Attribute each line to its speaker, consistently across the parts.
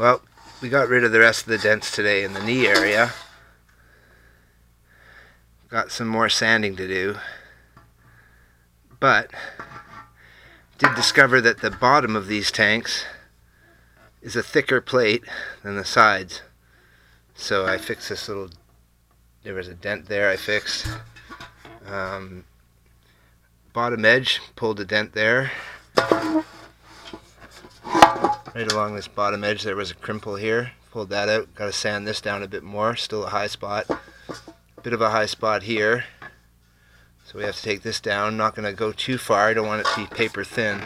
Speaker 1: Well, we got rid of the rest of the dents today in the knee area. Got some more sanding to do, but did discover that the bottom of these tanks is a thicker plate than the sides. So I fixed this little, there was a dent there I fixed. Bottom edge, pulled a dent there. Right along this bottom edge there was a crimple here. Pulled that out, got to sand this down a bit more, still a high spot. Bit of a high spot here. So we have to take this down. Not going to go too far, I don't want it to be paper thin.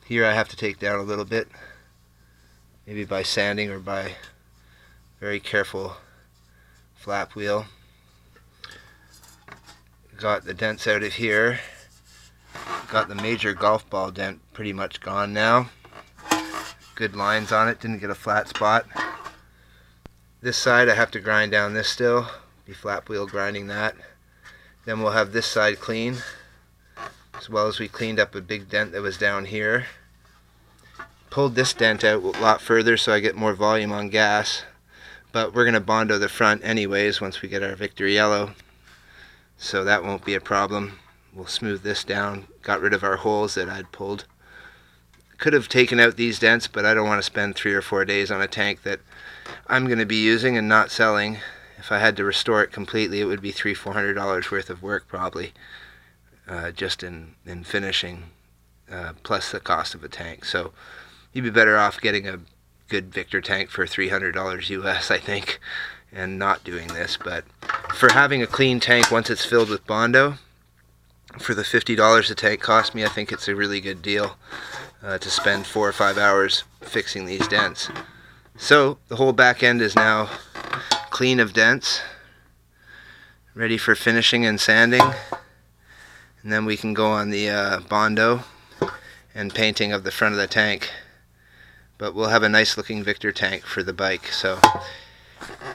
Speaker 1: Here I have to take down a little bit. Maybe by sanding or by very careful flap wheel. Got the dents out of here. Got the major golf ball dent pretty much gone now. Good lines on it, didn't get a flat spot. This side I have to grind down this still. Be flap wheel grinding that. Then we'll have this side clean, as well as we cleaned up a big dent that was down here. Pulled this dent out a lot further so I get more volume on gas, but we're going to Bondo the front anyways once we get our Victor yellow, so that won't be a problem. We'll smooth this down. Got rid of our holes that I'd pulled. Could have taken out these dents, but I don't want to spend 3 or 4 days on a tank that I'm going to be using and not selling. If I had to restore it completely, it would be $300-400 worth of work probably, just in finishing, plus the cost of a tank. So you'd be better off getting a good Victor tank for $300 US, I think, and not doing this. But for having a clean tank once it's filled with Bondo, for the $50 a tank cost me, I think it's a really good deal to spend 4 or 5 hours fixing these dents. So the whole back end is now clean of dents, ready for finishing and sanding, and then we can go on the Bondo and painting of the front of the tank. But we'll have a nice looking Victor tank for the bike. So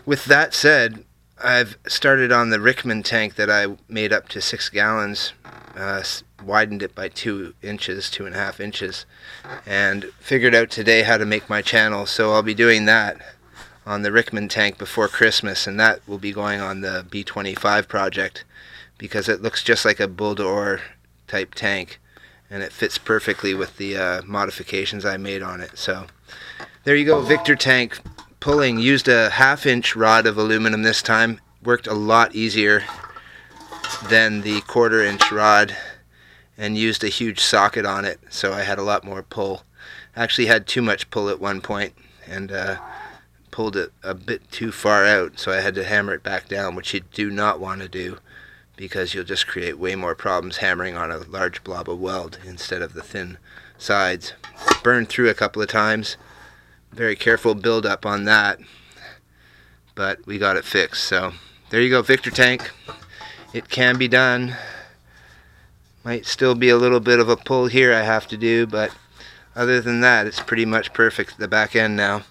Speaker 1: with that said, I've started on the Rickman tank that I made up to 6 gallons, widened it by 2 inches, 2.5 inches, and figured out today how to make my channel. So I'll be doing that on the Rickman tank before Christmas, and that will be going on the B25 project because it looks just like a bull-to-ore type tank, and it fits perfectly with the modifications I made on it. So there you go, Victor tank. Pulling, used a 1/2 inch rod of aluminum this time. Worked a lot easier than the 1/4 inch rod, and used a huge socket on it, so I had a lot more pull. Actually had too much pull at one point and pulled it a bit too far out, so I had to hammer it back down, which you do not want to do because you'll just create way more problems hammering on a large blob of weld instead of the thin sides. Burned through a couple of times. Very careful build up on that, but we got it fixed. So there you go, Victor tank. It can be done. Might still be a little bit of a pull here I have to do, but other than that, it's pretty much perfect at the back end now.